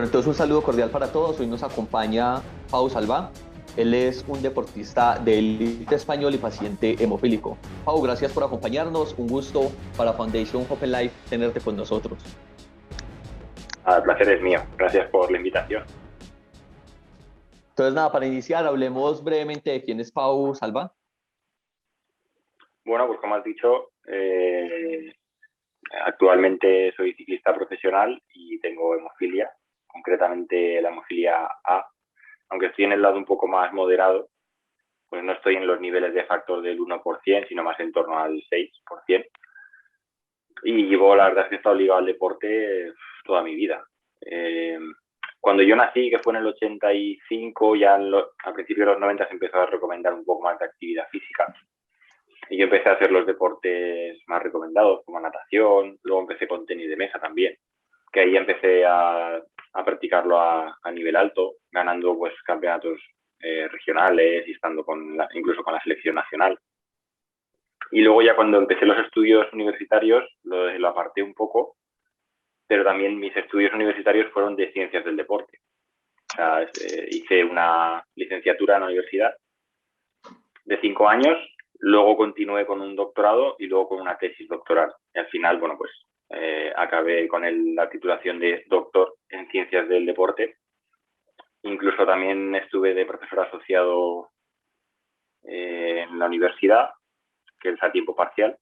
Bueno, entonces un saludo cordial para todos. Hoy nos acompaña Pau Salva. Él es un deportista de élite español y paciente hemofílico. Pau, gracias por acompañarnos. Un gusto para Foundation Hope and Life tenerte con nosotros. El placer es mío. Gracias por la invitación. Entonces, nada, para iniciar, hablemos brevemente de quién es Pau Salva. Bueno, pues como has dicho, actualmente soy ciclista profesional y tengo hemofilia, concretamente la hemofilia A. Aunque estoy en el lado un poco más moderado, pues no estoy en los niveles de factor del 1%, sino más en torno al 6%. Y llevo, la verdad es que he estado ligado al deporte toda mi vida. Cuando yo nací, que fue en el 85, ya a principios de los 90 se empezó a recomendar un poco más de actividad física. Y yo empecé a hacer los deportes más recomendados, como natación, luego empecé con tenis de mesa también, que ahí empecé a practicarlo a nivel alto, ganando pues campeonatos regionales y estando incluso con la selección nacional. Y luego ya cuando empecé los estudios universitarios lo aparté un poco, pero también mis estudios universitarios fueron de ciencias del deporte. O sea, hice una licenciatura en la universidad de 5 años, luego continué con un doctorado y luego con una tesis doctoral. Y al final, bueno, pues acabé con la titulación de doctor en ciencias del deporte. Incluso también estuve de profesor asociado en la universidad, que es a tiempo parcial,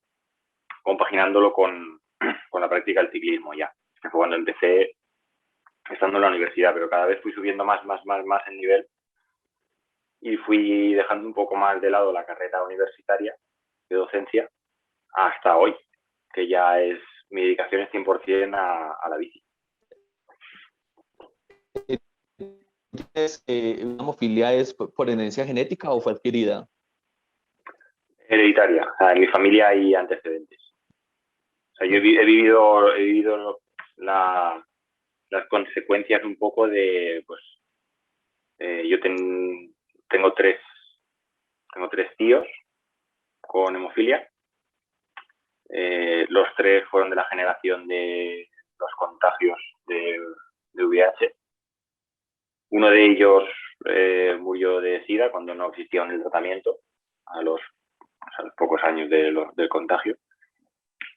compaginándolo con la práctica del ciclismo ya. Que fue cuando empecé estando en la universidad, pero cada vez fui subiendo más el nivel y fui dejando un poco más de lado la carrera universitaria de docencia hasta hoy, que ya es mi dedicación es 100% a la bici. ¿La hemofilia es por herencia genética o fue adquirida? Hereditaria. O sea, en mi familia hay antecedentes. O sea, yo he vivido las consecuencias un poco de, pues, yo tengo tres tíos con hemofilia. Los tres fueron de la generación de los contagios de VIH. Uno de ellos murió de SIDA cuando no existía el tratamiento, a los pocos años del contagio.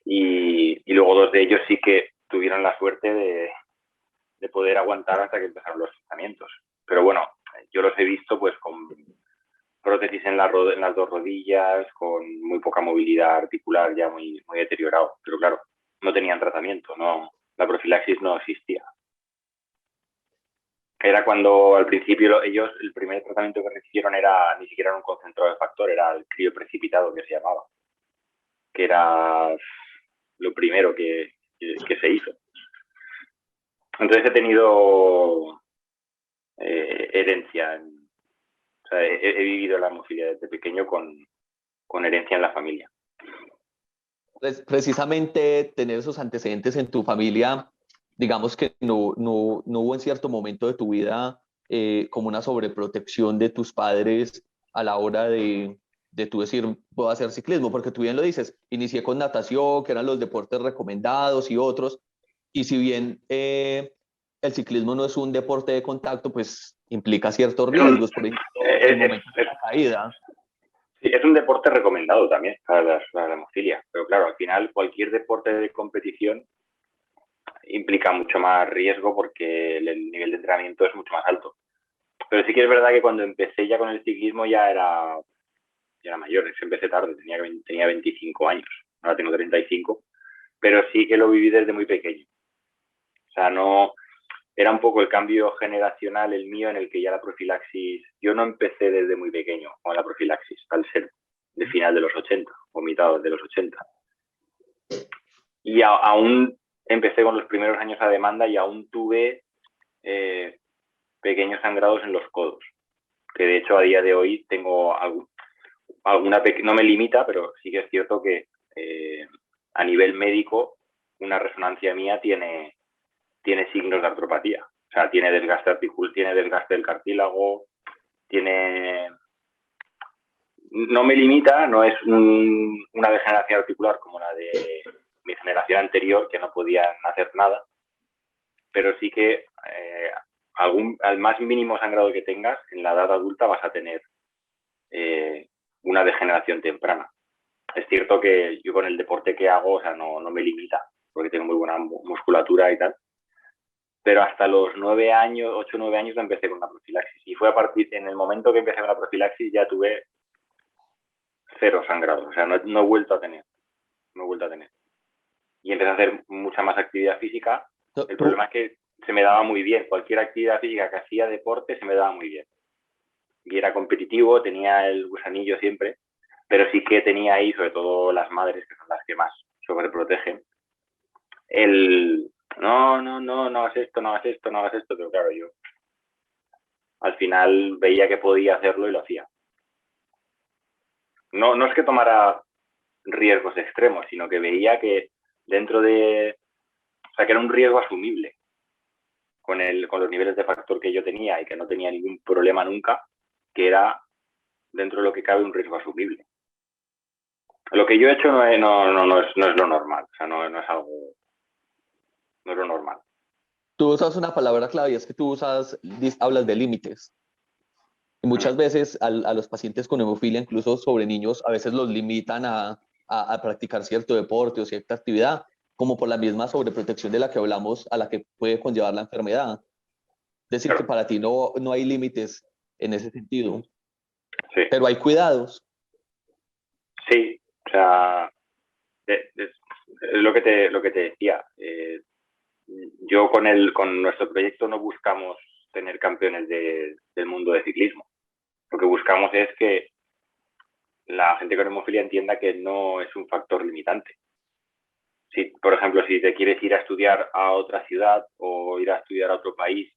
Y luego dos de ellos sí que tuvieron la suerte de poder aguantar hasta que empezaron los tratamientos. Pero bueno, yo los he visto pues con prótesis en las dos rodillas, con muy poca movilidad articular, ya muy deteriorado. Pero claro, no tenían tratamiento, la profilaxis no existía. Era cuando al principio ellos, el primer tratamiento que recibieron ni siquiera un concentrado de factor, era el crío precipitado que se llamaba, que era lo primero que se hizo. Entonces he tenido herencia, o sea, he vivido la hemofilia desde pequeño con herencia en la familia. Precisamente tener esos antecedentes en tu familia, digamos que no hubo en cierto momento de tu vida como una sobreprotección de tus padres a la hora de tú decir, puedo hacer ciclismo, porque tú bien lo dices, inicié con natación, que eran los deportes recomendados y otros, y si bien el ciclismo no es un deporte de contacto, pues implica ciertos riesgos, por ejemplo, el momento de la caída. Sí, es un deporte recomendado también para la hemofilia, pero claro, al final cualquier deporte de competición implica mucho más riesgo porque el nivel de entrenamiento es mucho más alto. Pero sí que es verdad que cuando empecé ya con el ciclismo ya era mayor, empecé tarde, tenía 25 años, ahora tengo 35, pero sí que lo viví desde muy pequeño. O sea, no era un poco el cambio generacional el mío en el que ya la profilaxis, yo no empecé desde muy pequeño con la profilaxis, al ser de final de los 80 o mitad de los 80. Y aún empecé con los primeros años a demanda y aún tuve pequeños sangrados en los codos, que de hecho a día de hoy tengo no me limita, pero sí que es cierto que a nivel médico una resonancia mía tiene signos de artropatía. O sea, tiene desgaste del cartílago, no me limita, no es una degeneración articular como la de mi generación anterior, que no podían hacer nada, pero sí que al más mínimo sangrado que tengas, en la edad adulta vas a tener una degeneración temprana. Es cierto que yo con el deporte que hago, o sea, no me limita, porque tengo muy buena musculatura y tal. Pero hasta los 9 años, 8 o 9 años empecé con la profilaxis. Y fue en el momento que empecé con la profilaxis ya tuve 0 sangrado. O sea, no he vuelto a tener. No he vuelto a tener. Y empecé a hacer mucha más actividad física. El problema es que se me daba muy bien. Cualquier actividad física que hacía deporte se me daba muy bien. Y era competitivo, tenía el gusanillo siempre, pero sí que tenía ahí, sobre todo las madres, que son las que más sobreprotegen, no hagas esto, no hagas esto, no hagas esto, pero claro, yo al final veía que podía hacerlo y lo hacía. No es que tomara riesgos extremos, sino que veía que dentro de... O sea, que era un riesgo asumible con los niveles de factor que yo tenía y que no tenía ningún problema nunca, que era dentro de lo que cabe un riesgo asumible. Lo que yo he hecho no es lo normal, o sea, no es algo... No es lo normal. Tú usas una palabra clave y es que tú hablas de límites. Y muchas veces a los pacientes con hemofilia, incluso sobre niños, a veces los limitan a practicar cierto deporte o cierta actividad, como por la misma sobreprotección de la que hablamos, a la que puede conllevar la enfermedad. Es decir, Claro. que para ti no hay límites en ese sentido. Sí. Pero hay cuidados. Sí, o sea, es lo que te decía. Yo con nuestro proyecto no buscamos tener campeones del mundo de ciclismo. Lo que buscamos es que la gente con hemofilia entienda que no es un factor limitante. Si, por ejemplo, si te quieres ir a estudiar a otra ciudad o ir a estudiar a otro país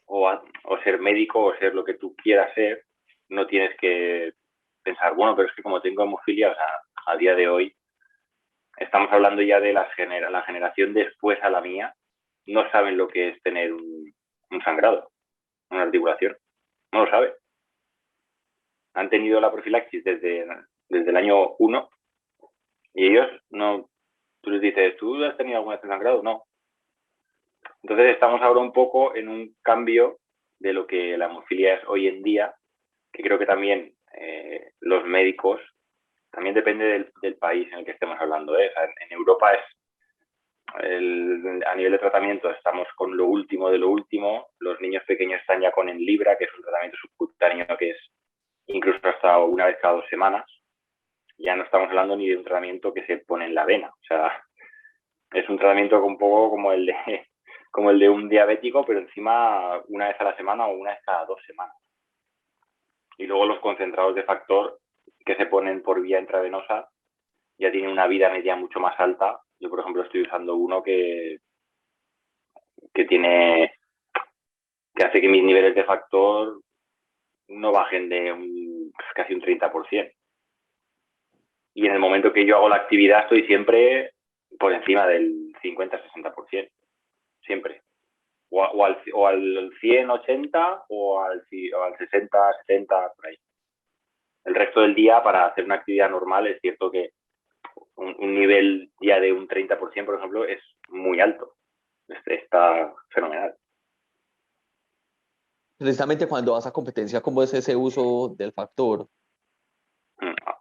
o ser médico o ser lo que tú quieras ser, no tienes que pensar, bueno, pero es que como tengo hemofilia, o sea, a día de hoy estamos hablando ya de la generación después a la mía, no saben lo que es tener un sangrado, una articulación. No lo sabe. Han tenido la profilaxis desde el año 1 y ellos no... Tú les dices, ¿tú has tenido alguna vez sangrado? No. Entonces estamos ahora un poco en un cambio de lo que la hemofilia es hoy en día, que creo que también los médicos, también depende del país en el que estemos hablando. En Europa a nivel de tratamiento estamos con lo último de lo último. Los niños pequeños están ya con Enlibra, que es un tratamiento subcutáneo que es incluso hasta una vez cada 2 semanas. Ya no estamos hablando ni de un tratamiento que se pone en la vena. O sea, es un tratamiento un poco como el de un diabético, pero encima una vez a la semana o una vez cada 2 semanas. Y luego los concentrados de factor que se ponen por vía intravenosa ya tienen una vida media mucho más alta. Yo, por ejemplo, estoy usando uno que hace que mis niveles de factor no bajen de casi un 30%. Y en el momento que yo hago la actividad estoy siempre por encima del 50-60%. Siempre. O al 100, 80 o al 60, 70, por ahí. El resto del día, para hacer una actividad normal, es cierto que un nivel ya de un 30%, por ejemplo, es muy alto. Está fenomenal. Precisamente cuando vas a competencia, ¿cómo es ese uso del factor?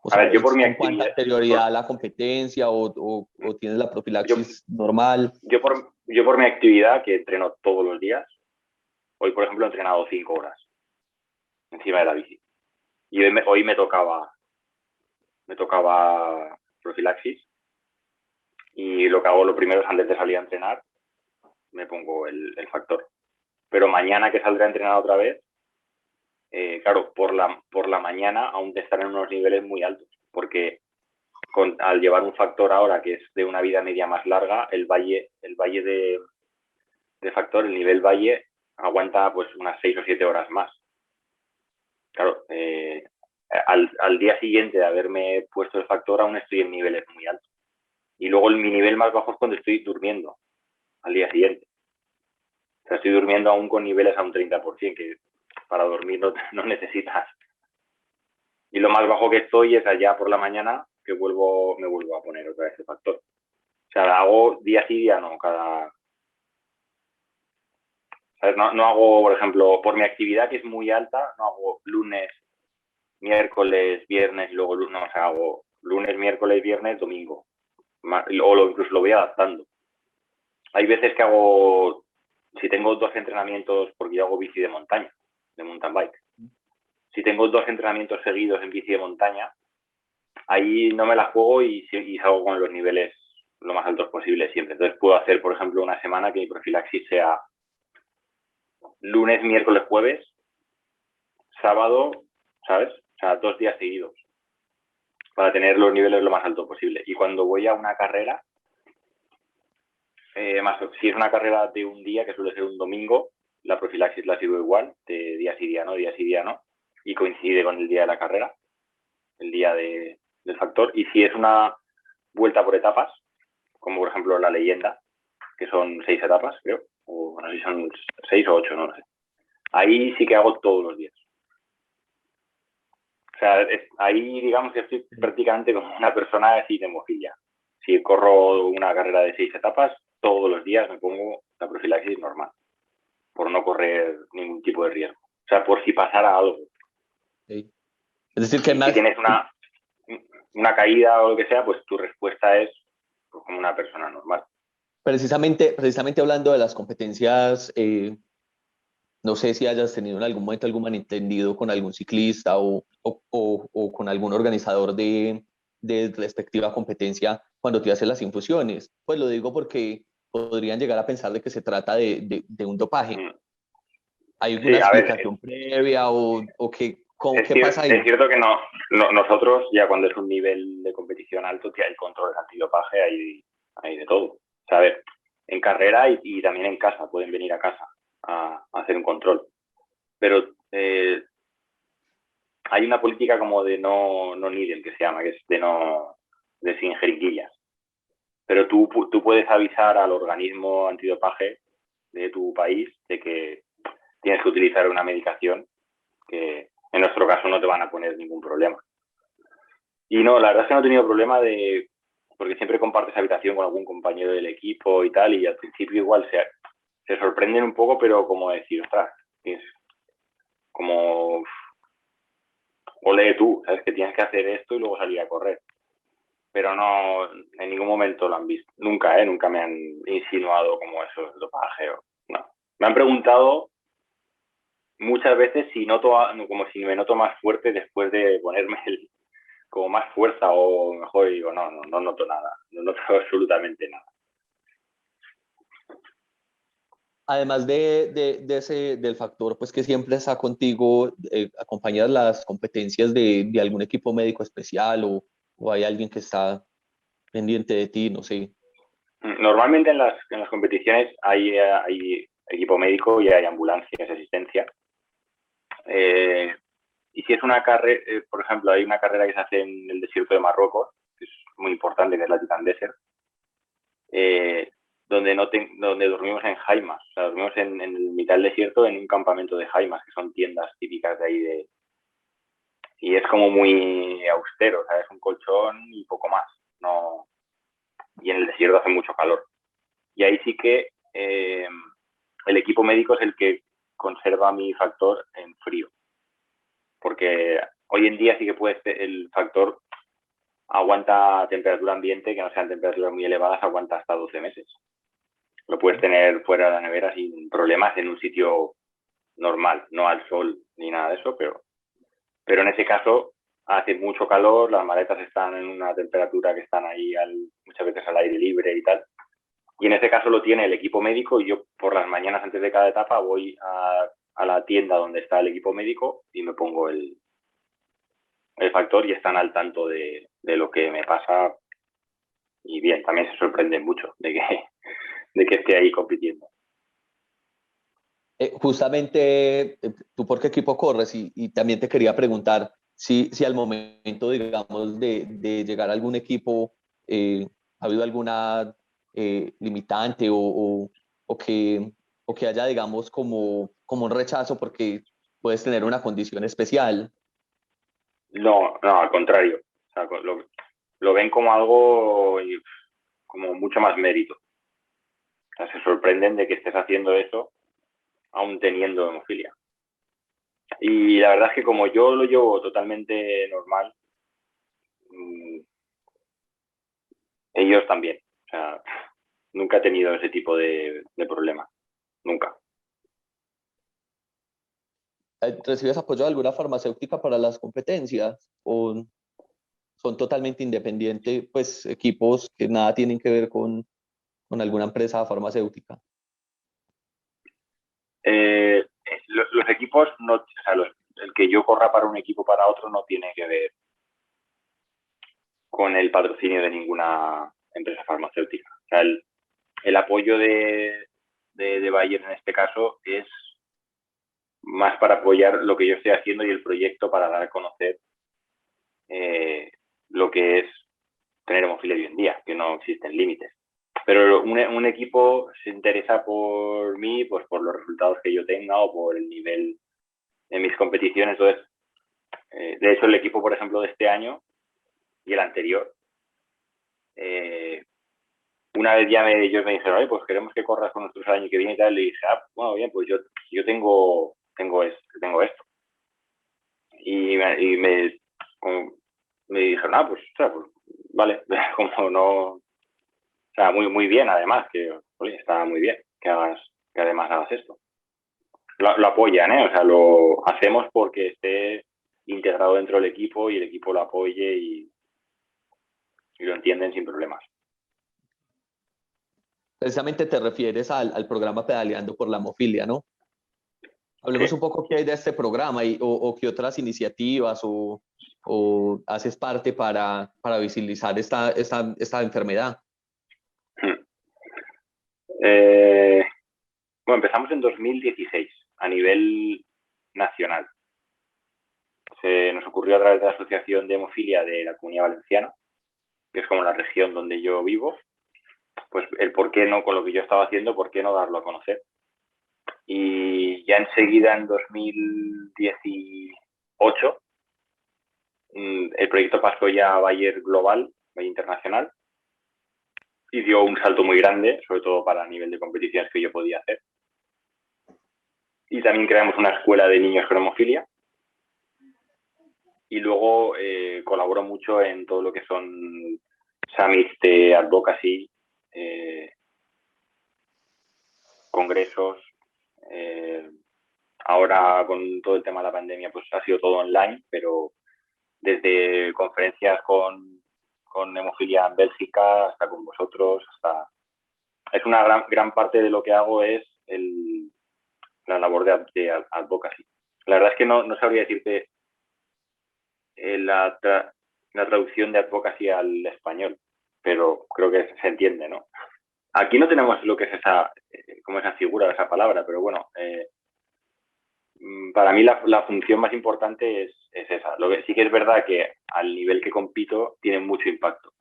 O A sea, ver, yo por ¿es mi con cuánta actividad... anterioridad a la competencia o tienes la profilaxis normal? Yo por mi actividad, que entreno todos los días, hoy, por ejemplo, he entrenado 5 horas encima de la bici. Y hoy me tocaba profilaxis. Y lo que hago lo primero es, antes de salir a entrenar, me pongo el factor. Pero mañana que saldré a entrenar otra vez, claro, por la mañana aún te están en unos niveles muy altos, porque al llevar un factor ahora que es de una vida media más larga, el valle de factor, el nivel valle, aguanta pues unas 6 o 7 horas más. Claro, al día siguiente de haberme puesto el factor aún estoy en niveles muy altos. Y luego mi nivel más bajo es cuando estoy durmiendo al día siguiente. O sea, estoy durmiendo aún con niveles a un 30%, que para dormir no necesitas. Y lo más bajo que estoy es allá por la mañana, que me vuelvo a poner otra vez el factor. O sea, hago día sí, día no, ¿Sabes? No hago, por ejemplo, por mi actividad que es muy alta, no hago lunes, miércoles, viernes y luego lunes, no, o sea, hago lunes, miércoles, viernes, domingo. Incluso lo voy adaptando. Hay veces que hago, si tengo 2 entrenamientos, porque yo hago bici de montaña, de mountain bike. Si tengo 2 entrenamientos seguidos en bici de montaña, ahí no me la juego y salgo con los niveles lo más altos posible siempre. Entonces puedo hacer, por ejemplo, una semana que mi profilaxis sea lunes, miércoles, jueves, sábado, ¿sabes? O sea, 2 días seguidos para tener los niveles lo más alto posible. Y cuando voy a una carrera, si es una carrera de un día, que suele ser un domingo, la profilaxis la sigo igual, de día sí, día no, y coincide con el día de la carrera, el día del factor. Y si es una vuelta por etapas, como por ejemplo la leyenda, que son 6 etapas, creo, o no sé si son 6 o 8, no lo sé. Ahí sí que hago todos los días. O sea, ahí digamos que estoy prácticamente como una persona sin hemofilia. Si corro una carrera de 6 etapas, todos los días me pongo la profilaxis normal, por no correr ningún tipo de riesgo. O sea, por si pasara algo. Sí. Es decir, que si tienes una caída o lo que sea, pues tu respuesta es pues, como una persona normal. precisamente hablando de las competencias, no sé si hayas tenido en algún momento algún malentendido con algún ciclista o con algún organizador de respectiva competencia cuando te hacen las infusiones. Pues lo digo porque podrían llegar a pensar de que se trata de un dopaje. ¿Hay alguna Sí, a ver, explicación previa o qué pasa es ahí? cierto que nosotros ya cuando es un nivel de competición alto, que hay control antidopaje, hay de todo. O sea, a ver, en carrera y también en casa, pueden venir a casa a hacer un control. Pero hay una política como de no needle, que se llama, que es de sin jeringuillas. Pero tú puedes avisar al organismo antidopaje de tu país de que tienes que utilizar una medicación que en nuestro caso no te van a poner ningún problema. Y no, la verdad es que no he tenido problema porque siempre compartes habitación con algún compañero del equipo y tal, y al principio igual se sorprenden un poco, pero como decir, ostras, es como, o lee tú, sabes que tienes que hacer esto y luego salir a correr. Pero no, en ningún momento lo han visto. Nunca, nunca me han insinuado como eso es dopaje. No. Me han preguntado muchas veces si noto, como si me noto más fuerte después de ponerme como más fuerza o mejor, y digo, no noto nada, no noto absolutamente nada. Además del factor pues, que siempre está contigo, ¿acompañas las competencias de algún equipo médico especial o hay alguien que está pendiente de ti? No sé. Normalmente en las competiciones hay equipo médico y hay ambulancias, asistencia. Y si es una carrera, por ejemplo, hay una carrera que se hace en el desierto de Marruecos, que es muy importante, que es la Titan Desert, donde dormimos en jaimas, o sea, dormimos en el mitad del desierto en un campamento de jaimas, que son tiendas típicas de ahí y es como muy austero, ¿sabes? Un colchón y poco más. No, y en el desierto hace mucho calor. Y ahí sí que el equipo médico es el que conserva mi factor en frío. Porque hoy en día sí que el factor aguanta temperatura ambiente, que no sean temperaturas muy elevadas, aguanta hasta 12 meses. Lo puedes tener fuera de la nevera sin problemas en un sitio normal, no al sol ni nada de eso, pero en ese caso hace mucho calor, las maletas están en una temperatura que están ahí muchas veces al aire libre y tal. Y en ese caso lo tiene el equipo médico y yo por las mañanas antes de cada etapa voy a la tienda donde está el equipo médico y me pongo el factor y están al tanto de lo que me pasa. Y bien, también se sorprenden mucho de que esté ahí compitiendo. Justamente, ¿tú por qué equipo corres? Y también te quería preguntar si al momento, digamos, de llegar a algún equipo, ¿ha habido alguna limitante o que haya, digamos, como un rechazo porque puedes tener una condición especial? No, al contrario. O sea, lo ven como algo como mucho más mérito. O sea, se sorprenden de que estés haciendo eso aún teniendo hemofilia. Y la verdad es que como yo lo llevo totalmente normal, ellos también. O sea, nunca he tenido ese tipo de problema. Nunca. ¿Recibes apoyo de alguna farmacéutica para las competencias? ¿O son totalmente independientes, pues equipos que nada tienen que ver con alguna empresa farmacéutica? Los equipos, no, o sea, el que yo corra para un equipo para otro no tiene que ver con el patrocinio de ninguna empresa farmacéutica. O sea, el apoyo de Bayer en este caso es más para apoyar lo que yo estoy haciendo y el proyecto para dar a conocer lo que es tener hemofilia hoy en día, que no existen límites. Pero un equipo se interesa por mí, pues por los resultados que yo tenga o por el nivel en mis competiciones. Entonces, de hecho, el equipo, por ejemplo, de este año y el anterior, una vez ya ellos me dijeron, pues queremos que corras con nosotros el año que viene y tal, y dije, bueno, bien, pues yo tengo esto. Y me dijeron, pues, o sea, pues vale, como no, o sea, muy bien, además, que oye, está muy bien que además hagas esto. Lo apoyan, ¿eh? O sea, lo hacemos porque esté integrado dentro del equipo y el equipo lo apoye y lo entienden sin problemas. Precisamente te refieres al programa Pedaleando por la Hemofilia, ¿no? Hablemos Sí. un poco qué hay de este programa o qué otras iniciativas o haces parte para visibilizar esta enfermedad. Bueno, empezamos en 2016 a nivel nacional. Se nos ocurrió a través de la Asociación de Hemofilia de la Comunidad Valenciana, que es como la región donde yo vivo, pues el por qué no, con lo que yo estaba haciendo, por qué no darlo a conocer. Y ya enseguida, en 2018, el proyecto pasó ya a Bayer Global, Bayer Internacional, y dio un salto muy grande, sobre todo para el nivel de competiciones que yo podía hacer. Y también creamos una escuela de niños con hemofilia. Y luego colaboro mucho en todo lo que son summits de advocacy, congresos. Ahora con todo el tema de la pandemia pues ha sido todo online, pero desde conferencias con hemofilia en Bélgica hasta con vosotros, hasta... Es una gran parte de lo que hago es la labor de advocacy. La verdad es que no sabría decirte la traducción de advocacy al español, pero creo que se entiende, ¿no? Aquí no tenemos lo que es como esa figura, esa palabra, pero bueno, para mí la función más importante es esa. Lo que sí que es verdad que al nivel que compito tiene mucho impacto.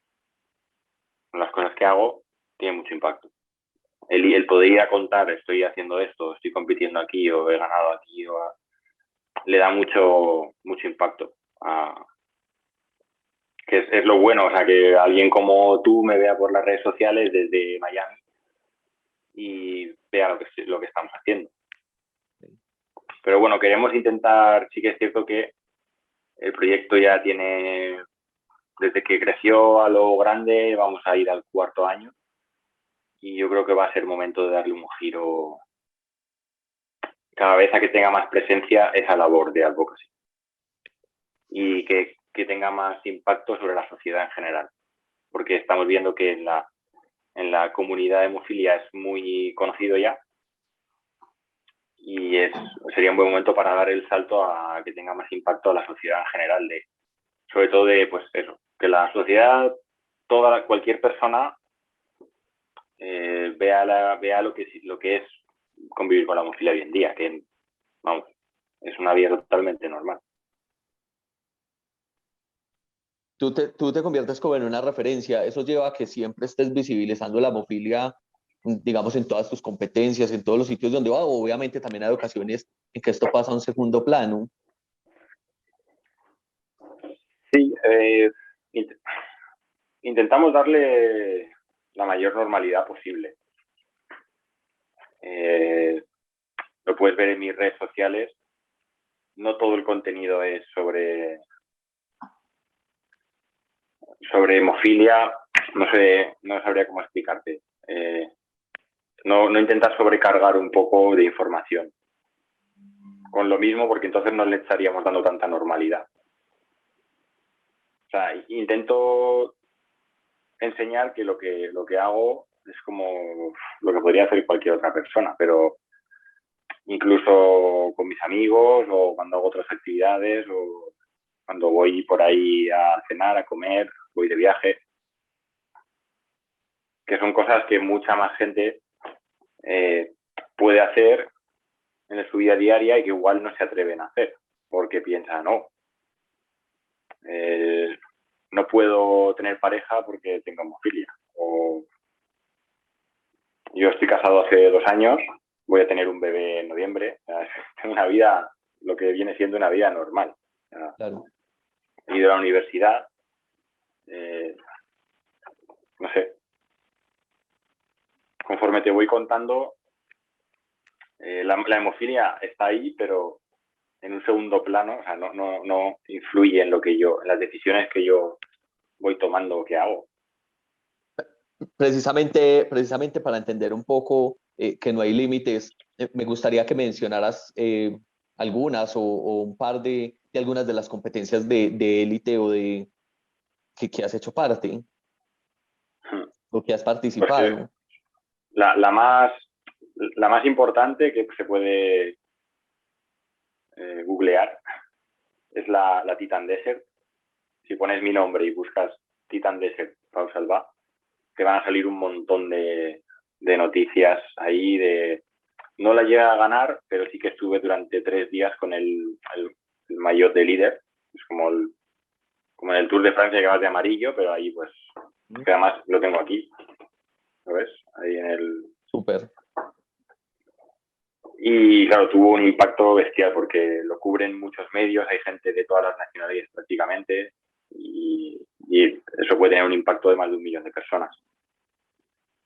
Las cosas que hago tienen mucho impacto. El poder ir a contar, estoy haciendo esto, estoy compitiendo aquí o he ganado aquí, le da mucho impacto que es lo bueno, o sea, que alguien como tú me vea por las redes sociales desde Miami y vea lo que estamos haciendo. Pero bueno, queremos intentar, sí que es cierto que el proyecto ya tiene, desde que creció a lo grande, vamos a ir al 4.º año y yo creo que va a ser momento de darle un giro cada vez a que tenga más presencia esa labor de advocacy y que tenga más impacto sobre la sociedad en general, porque estamos viendo que en la comunidad de hemofilia es muy conocido ya y sería un buen momento para dar el salto a que tenga más impacto a la sociedad en general, sobre todo pues eso, que la sociedad, cualquier persona vea lo que es convivir con la hemofilia hoy en día, que vamos, es una vida totalmente normal. Tú te conviertes como en una referencia. Eso lleva a que siempre estés visibilizando la hemofilia, digamos, en todas tus competencias, en todos los sitios donde va. Obviamente también hay ocasiones en que esto pasa a un segundo plano. Sí, intentamos darle la mayor normalidad posible. lo puedes ver en mis redes sociales. No todo el contenido es sobre hemofilia. No sé, no sabría cómo explicarte. No intentas sobrecargar un poco de información con lo mismo, porque entonces no le estaríamos dando tanta normalidad. O sea, intento enseñar que lo que hago es como lo que podría hacer cualquier otra persona, pero incluso con mis amigos o cuando hago otras actividades o cuando voy por ahí a cenar, a comer, voy de viaje, que son cosas que mucha más gente puede hacer en su vida diaria y que igual no se atreven a hacer, porque piensan, no, no puedo tener pareja porque tengo hemofilia, o yo estoy casado hace 2 años, voy a tener un bebé en noviembre, tengo una vida, lo que viene siendo una vida normal. Claro. He ido a la universidad, no sé, conforme te voy contando, la hemofilia está ahí, pero en un segundo plano, o sea, no influye en en las decisiones que yo voy tomando o que hago. Precisamente para entender un poco que no hay límites, me gustaría que mencionaras algunas o un par de algunas de las competencias de élite o de que has hecho parte o que has Pues participado. la más importante que se puede googlear es la Titan Desert. Si pones mi nombre y buscas Titan Desert Pau Salvá, te van a salir un montón de noticias ahí no la llegué a ganar, pero sí que estuve durante 3 días con el maillot de líder. Es como en el Tour de Francia que vas de amarillo, pero ahí pues, que además lo tengo aquí, ¿lo ves? Ahí en el... Súper. Y claro, tuvo un impacto bestial porque lo cubren muchos medios, hay gente de todas las nacionalidades prácticamente y eso puede tener un impacto de más de 1 millón de personas.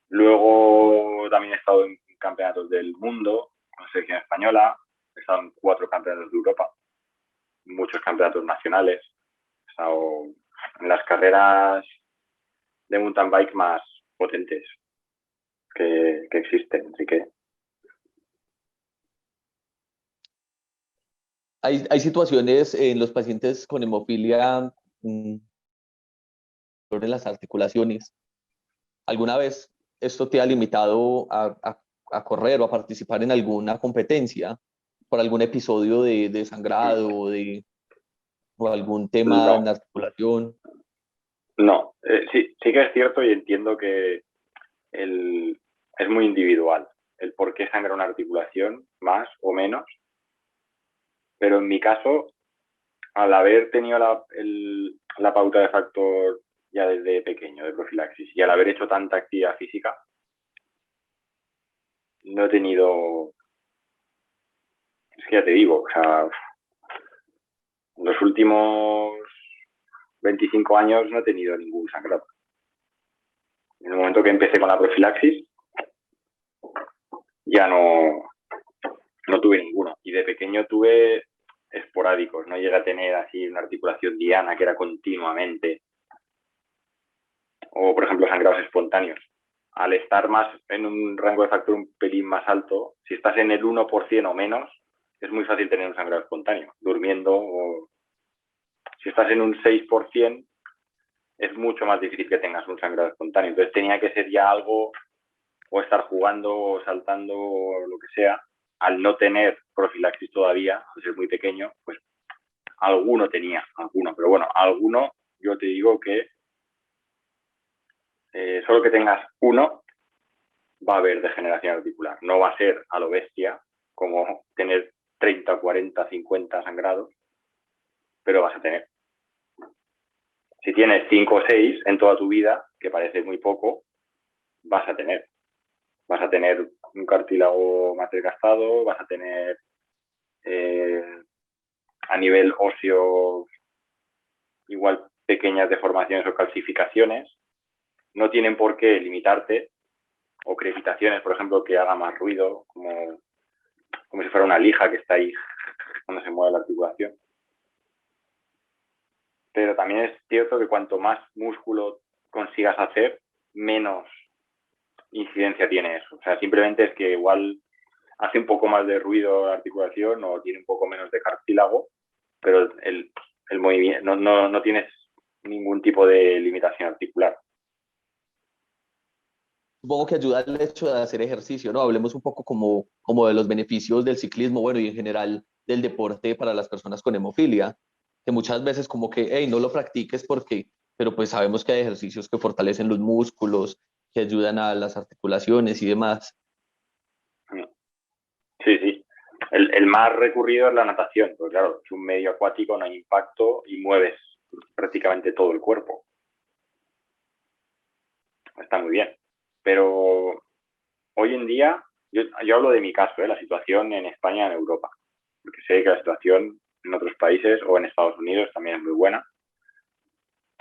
Luego también he estado en campeonatos del mundo con selección española, he estado en 4 campeonatos de Europa, muchos campeonatos nacionales, he estado en las carreras de mountain bike más potentes que existen, así que... Hay situaciones en los pacientes con hemofilia sobre las articulaciones. ¿Alguna vez esto te ha limitado a correr o a participar en alguna competencia por algún episodio de sangrado o algún tema en No, la articulación? no. Sí que es cierto y entiendo que es muy individual el por qué sangra una articulación, más o menos, pero en mi caso, al haber tenido la pauta de factor ya desde pequeño, de profilaxis, y al haber hecho tanta actividad física, no he tenido... Es que ya te digo, o sea, en los últimos 25 años no he tenido ningún sangrado. En el momento que empecé con la profilaxis, ya no tuve ninguno. Y de pequeño tuve esporádicos, no llegué a tener así una articulación diana que era continuamente. O, por ejemplo, sangrados espontáneos. Al estar más en un rango de factor un pelín más alto, si estás en el 1% o menos, es muy fácil tener un sangrado espontáneo, durmiendo. O si estás en un 6%, es mucho más difícil que tengas un sangrado espontáneo. Entonces tenía que ser ya algo, o estar jugando o saltando o lo que sea. Al no tener profilaxis todavía, al ser muy pequeño, pues alguno, pero bueno, alguno yo te digo que solo que tengas uno va a haber degeneración articular. No va a ser a lo bestia como tener 30, 40, 50 sangrados, pero vas a tener. Si tienes 5 o 6 en toda tu vida, que parece muy poco, vas a tener. Vas a tener un cartílago más desgastado, vas a tener a nivel óseo igual pequeñas deformaciones o calcificaciones. No tienen por qué limitarte, o crepitaciones, por ejemplo, que haga más ruido, como como si fuera una lija que está ahí cuando se mueve la articulación. Pero también es cierto que cuanto más músculo consigas hacer, menos incidencia tiene eso. O sea, simplemente es que igual hace un poco más de ruido la articulación o tiene un poco menos de cartílago, pero el movimiento no tienes ningún tipo de limitación articular. Supongo que ayuda el hecho de hacer ejercicio, ¿no? Hablemos un poco como de los beneficios del ciclismo, bueno, y en general del deporte para las personas con hemofilia, que muchas veces como que, hey, no lo practiques porque, pero pues sabemos que hay ejercicios que fortalecen los músculos, que ayudan a las articulaciones y demás. Sí, sí. El más recurrido es la natación, porque claro, es un medio acuático, no hay impacto y mueves prácticamente todo el cuerpo. Está muy bien. Pero hoy en día, yo hablo de mi caso, la situación en España y en Europa, porque sé que la situación en otros países o en Estados Unidos también es muy buena.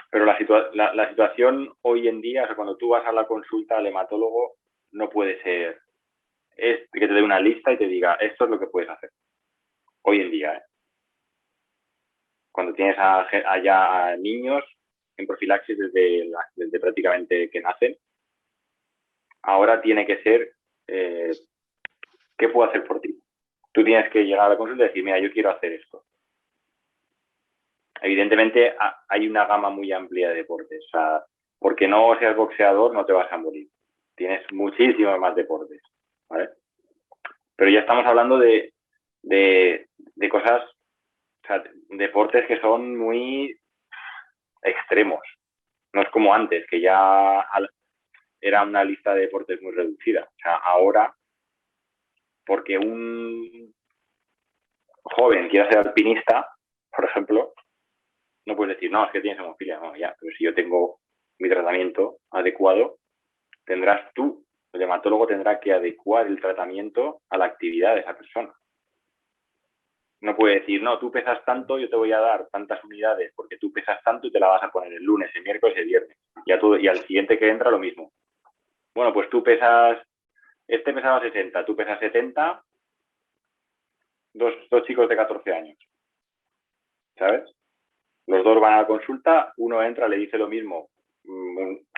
Pero la situación hoy en día, o sea, cuando tú vas a la consulta al hematólogo, no puede ser que te dé una lista y te diga, esto es lo que puedes hacer. Hoy en día, cuando tienes allá a niños en profilaxis desde prácticamente que nacen, ahora tiene que ser, ¿qué puedo hacer por ti? Tú tienes que llegar a la consulta y decir, mira, yo quiero hacer esto. Evidentemente hay una gama muy amplia de deportes. O sea, porque no seas boxeador no te vas a morir. Tienes muchísimos más deportes, ¿vale? Pero ya estamos hablando de cosas, o sea, deportes que son muy extremos. No es como antes, que ya era una lista de deportes muy reducida. O sea, ahora, porque un joven quiera ser alpinista, por ejemplo, no puedes decir, no, es que tienes hemofilia. No, ya, pero si yo tengo mi tratamiento adecuado, tendrás tú, el hematólogo tendrá que adecuar el tratamiento a la actividad de esa persona. No puede decir, no, tú pesas tanto, yo te voy a dar tantas unidades porque tú pesas tanto y te la vas a poner el lunes, el miércoles, el viernes. Y al siguiente que entra lo mismo. Bueno, pues tú pesas, este pesaba 60, tú pesas 70, dos chicos de 14 años, ¿sabes? Los dos van a la consulta, uno entra, le dice lo mismo,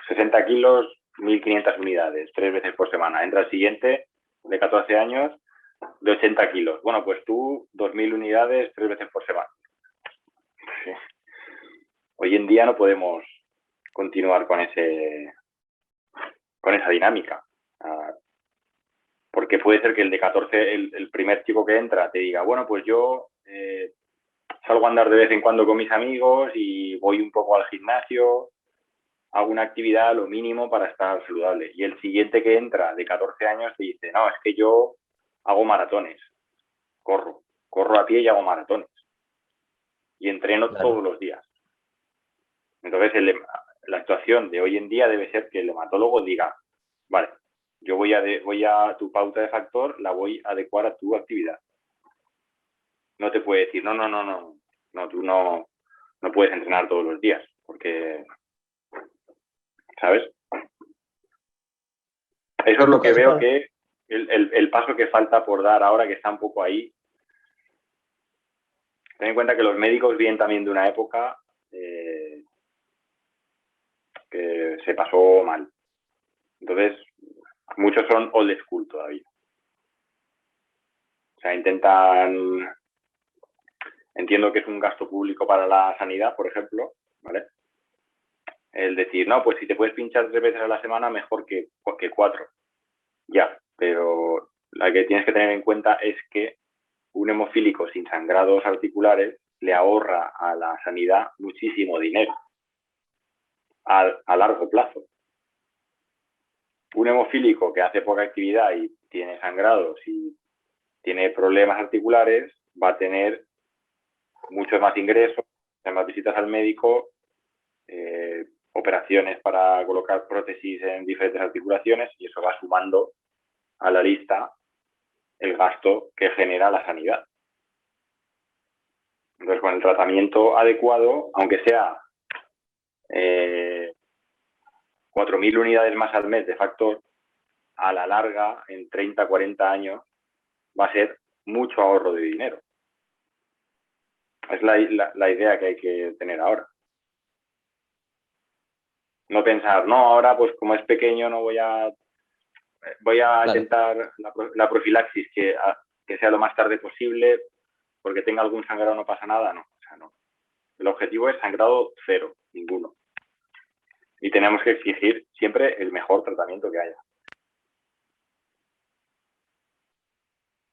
60 kilos, 1.500 unidades, 3 veces por semana. Entra el siguiente, de 14 años, de 80 kilos. Bueno, pues tú, 2.000 unidades, 3 veces por semana. Sí. Hoy en día no podemos continuar con esa dinámica. Porque puede ser que el de 14, el primer chico que entra, te diga, bueno, pues yo salgo a andar de vez en cuando con mis amigos y voy un poco al gimnasio, hago una actividad lo mínimo para estar saludable. Y el siguiente que entra, de 14 años, te dice, no, es que yo hago maratones, corro a pie y hago maratones. Y entreno todos los días. Entonces, la actuación de hoy en día debe ser que el hematólogo diga, vale, yo voy a tu pauta de factor, la voy a adecuar a tu actividad. No te puede decir, no, tú no puedes entrenar todos los días, porque, ¿sabes? Eso es lo que veo que el paso que falta por dar ahora, que está un poco ahí. Ten en cuenta que los médicos vienen también de una época que se pasó mal. Entonces, muchos son old school todavía. O sea, entiendo que es un gasto público para la sanidad, por ejemplo, ¿vale? El decir, no, pues si te puedes pinchar 3 veces a la semana, mejor que 4. Ya, pero la que tienes que tener en cuenta es que un hemofílico sin sangrados articulares le ahorra a la sanidad muchísimo dinero a largo plazo. Un hemofílico que hace poca actividad y tiene sangrados y tiene problemas articulares va a tener muchos más ingresos, más visitas al médico, operaciones para colocar prótesis en diferentes articulaciones y eso va sumando a la lista el gasto que genera la sanidad. Entonces, con el tratamiento adecuado, aunque sea 4.000 unidades más al mes de factor, a la larga, en 30, 40 años, va a ser mucho ahorro de dinero. Es la idea que hay que tener ahora. No pensar, no, ahora pues como es pequeño no voy a Claro. intentar la profilaxis que sea lo más tarde posible, porque tenga algún sangrado no pasa nada, no. O sea, no. El objetivo es sangrado cero, ninguno. Y tenemos que exigir siempre el mejor tratamiento que haya.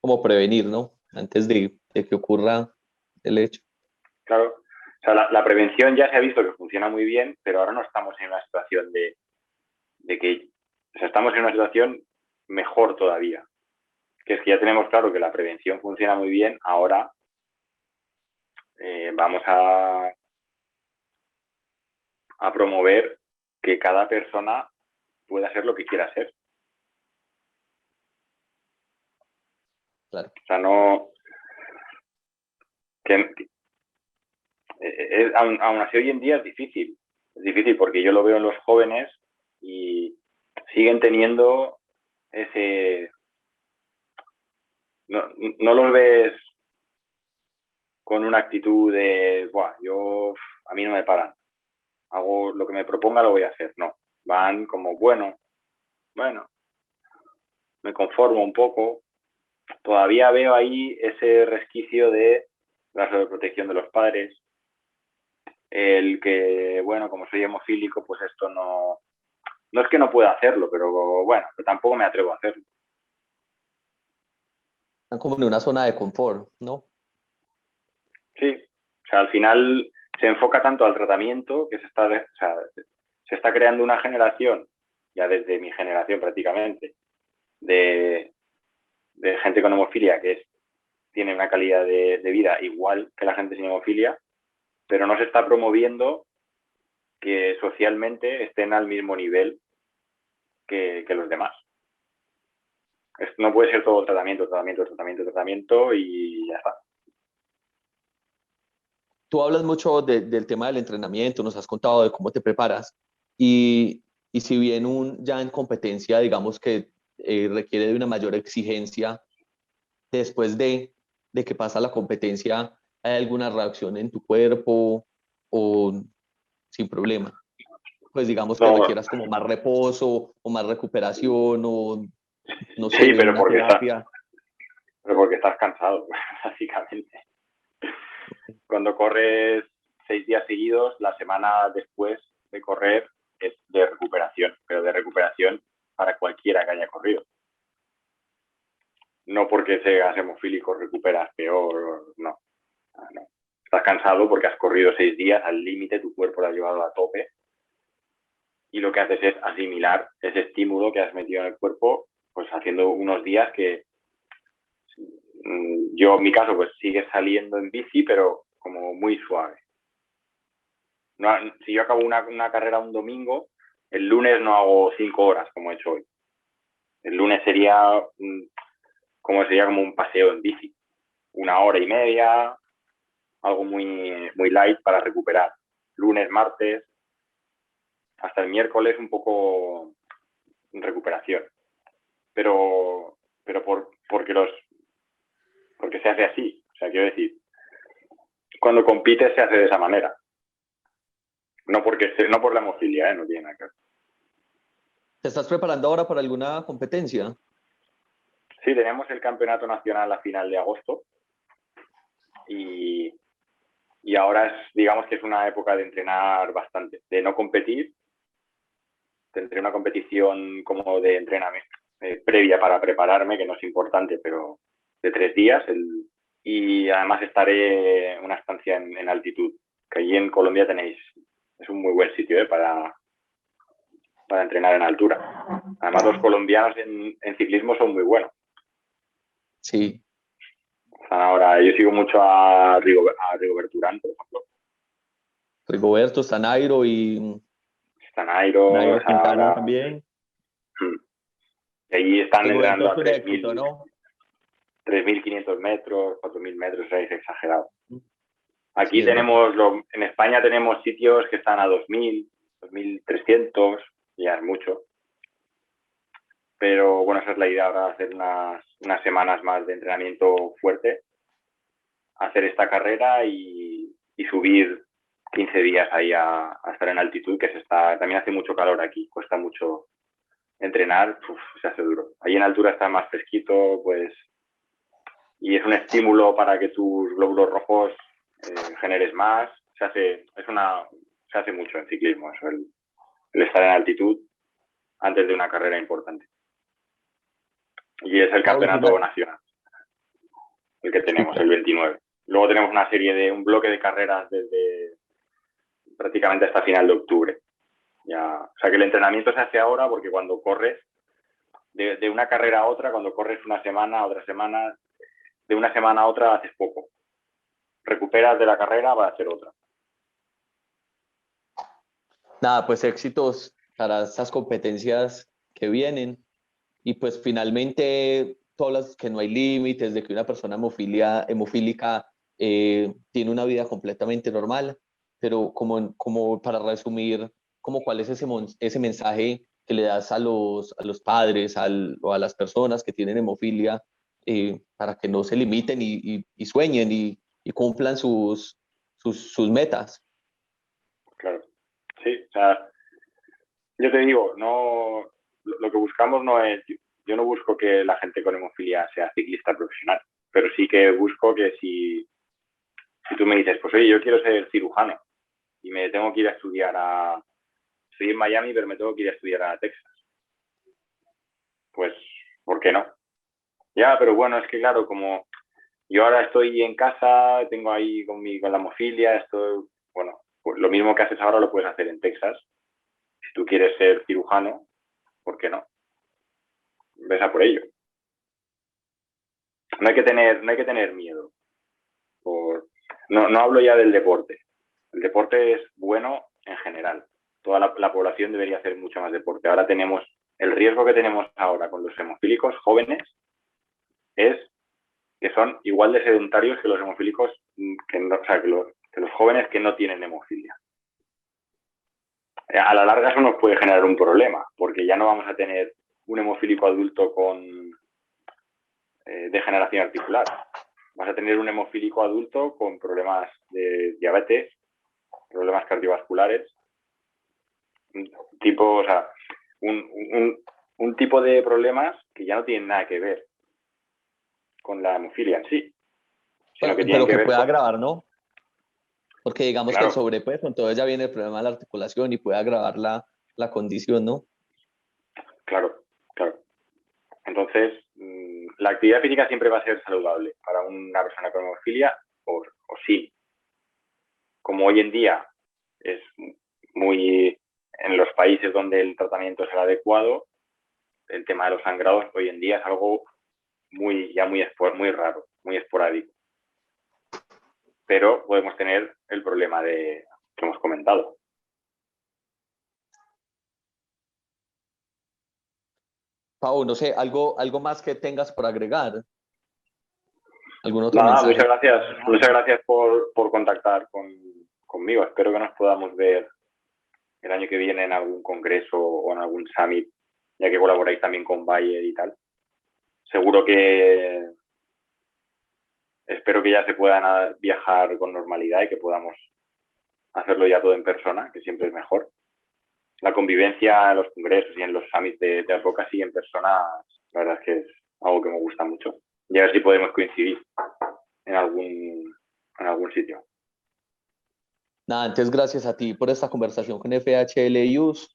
Como prevenir, ¿no? Antes de que ocurra el hecho. Claro, o sea, la prevención ya se ha visto que funciona muy bien, pero ahora no estamos en una situación de que, o sea, estamos en una situación mejor todavía, que es que ya tenemos claro que la prevención funciona muy bien, ahora vamos a promover que cada persona pueda ser lo que quiera ser. Claro. O sea, no... aún así hoy en día es difícil. Es difícil porque yo lo veo en los jóvenes y siguen teniendo ese... No los ves con una actitud de, buah, a mí no me paran. Hago lo que me proponga, lo voy a hacer. No, van como, bueno, me conformo un poco. Todavía veo ahí ese resquicio de la sobreprotección de los padres, el que, bueno, como soy hemofílico, pues esto no es que no pueda hacerlo, pero bueno, pero tampoco me atrevo a hacerlo. Están como en una zona de confort, ¿no? Sí, o sea, al final se enfoca tanto al tratamiento que se está creando una generación, ya desde mi generación prácticamente, de gente con hemofilia tiene una calidad de vida igual que la gente sin hemofilia, pero no se está promoviendo que socialmente estén al mismo nivel que los demás. No puede ser todo tratamiento y ya está. Tú hablas mucho del tema del entrenamiento, nos has contado de cómo te preparas y si bien ya en competencia, digamos que requiere de una mayor exigencia, después de que pasa la competencia, ¿hay alguna reacción en tu cuerpo o sin problema? Pues digamos que No, requieras como más reposo o más recuperación o no sí, sé, una terapia. pero porque estás cansado, básicamente. Cuando corres 6 días seguidos, la semana después de correr es de recuperación, pero de recuperación para cualquiera que haya corrido. No porque seas hemofílico recuperas peor, no. Estás cansado porque has corrido 6 días al límite, tu cuerpo lo ha llevado a tope y lo que haces es asimilar ese estímulo que has metido en el cuerpo, pues haciendo unos días que yo en mi caso pues sigue saliendo en bici, pero como muy suave. No, si yo acabo una carrera un domingo, el lunes no hago 5 horas como he hecho hoy. El lunes sería como un paseo en bici, 1 hora y media, algo muy, muy light para recuperar. Lunes, martes, hasta el miércoles un poco en recuperación. Pero porque se hace así. O sea, quiero decir, cuando compites se hace de esa manera. No por la hemofilia, no tiene nada que ver. ¿Te estás preparando ahora para alguna competencia? Sí, tenemos el campeonato nacional a final de agosto y ahora digamos que es una época de entrenar bastante, de no competir. Tendré una competición como de entrenamiento previa para prepararme, que no es importante, pero de 3 días. Y además estaré en una estancia en altitud, que allí en Colombia es un muy buen sitio para entrenar en altura. Además los colombianos en ciclismo son muy buenos. Sí. Ahora, yo sigo mucho a Rigoberto Urán, por ejemplo. Rigoberto, Stanairo y Nairo, Quintana Sahara. también. Y allí están Rigoberto entrenando es a un éxito, 3.000, ¿no? 3.500 metros, 4.000 metros, es exagerado. Sí, Aquí es verdad. en España tenemos sitios que están a 2.000, 2.300, ya es mucho. Pero bueno, esa es la idea ahora, hacer unas unas semanas más de entrenamiento fuerte, hacer esta carrera y subir 15 días ahí a estar en altitud, que también hace mucho calor aquí, cuesta mucho entrenar, se hace duro. Ahí en altura está más fresquito, pues, y es un estímulo para que tus glóbulos rojos generes más. Se hace mucho en ciclismo, eso, el estar en altitud antes de una carrera importante. Y es el campeonato nacional, el que tenemos, el 29. Luego tenemos un bloque de carreras desde prácticamente hasta final de octubre. Ya, o sea que el entrenamiento se hace ahora porque cuando corres, de una carrera a otra, cuando corres una semana, otra semana, de una semana a otra haces poco. Recuperas de la carrera, vas a hacer otra. Nada, pues éxitos para estas competencias que vienen. Y pues finalmente, tú hablas que no hay límites, de que una persona hemofílica tiene una vida completamente normal, pero como para resumir, ¿cuál es ese mensaje que le das a los padres o a las personas que tienen hemofilia para que no se limiten y sueñen y cumplan sus metas? Claro, sí, o sea, yo te digo, no, lo que buscamos no es, yo no busco que la gente con hemofilia sea ciclista profesional, pero sí que busco que si tú me dices, pues oye, yo quiero ser cirujano y me tengo que ir a estudiar estoy en Miami, pero me tengo que ir a estudiar a Texas. Pues, ¿por qué no? Ya, pero bueno, es que claro, como yo ahora estoy en casa, tengo ahí con la hemofilia, bueno, pues lo mismo que haces ahora lo puedes hacer en Texas. Si tú quieres ser cirujano, ¿por qué no? Ves a por ello. No hay que tener miedo. No hablo ya del deporte. El deporte es bueno en general. Toda la población debería hacer mucho más deporte. Ahora el riesgo que tenemos ahora con los hemofílicos jóvenes es que son igual de sedentarios que los hemofílicos, que los jóvenes que no tienen hemofilia. A la larga eso nos puede generar un problema, porque ya no vamos a tener un hemofílico adulto con degeneración articular. Vas a tener un hemofílico adulto con problemas de diabetes, problemas cardiovasculares, un tipo de problemas que ya no tienen nada que ver con la hemofilia en sí. Bueno, pero que puede agravar, ¿no? Porque digamos claro, que el sobrepeso, entonces ya viene el problema de la articulación y puede agravar la condición, ¿no? Claro. Entonces, la actividad física siempre va a ser saludable para una persona con hemofilia o sí. Como hoy en día es muy en los países donde el tratamiento es el adecuado, el tema de los sangrados hoy en día es algo muy raro, muy esporádico. Pero podemos tener el problema que hemos comentado. Pau, no sé, algo más que tengas por agregar. ¿Algún otro Nada, mensaje? muchas gracias por contactar conmigo. Espero que nos podamos ver el año que viene en algún congreso o en algún summit, ya que colaboráis también con Bayer y tal. Seguro que espero que ya se puedan viajar con normalidad y que podamos hacerlo ya todo en persona, que siempre es mejor. La convivencia en los congresos y en los summits de advocacy en persona, la verdad es que es algo que me gusta mucho. Y a ver si podemos coincidir en algún sitio. Nada, antes gracias a ti por esta conversación con FHL Youth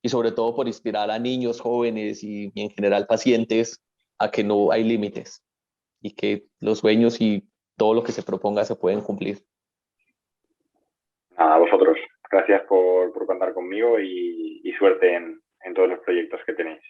y sobre todo por inspirar a niños, jóvenes y en general pacientes a que no hay límites y que los sueños y todo lo que se proponga se pueden cumplir. Nada, a vosotros. Gracias por contar conmigo y suerte en todos los proyectos que tenéis.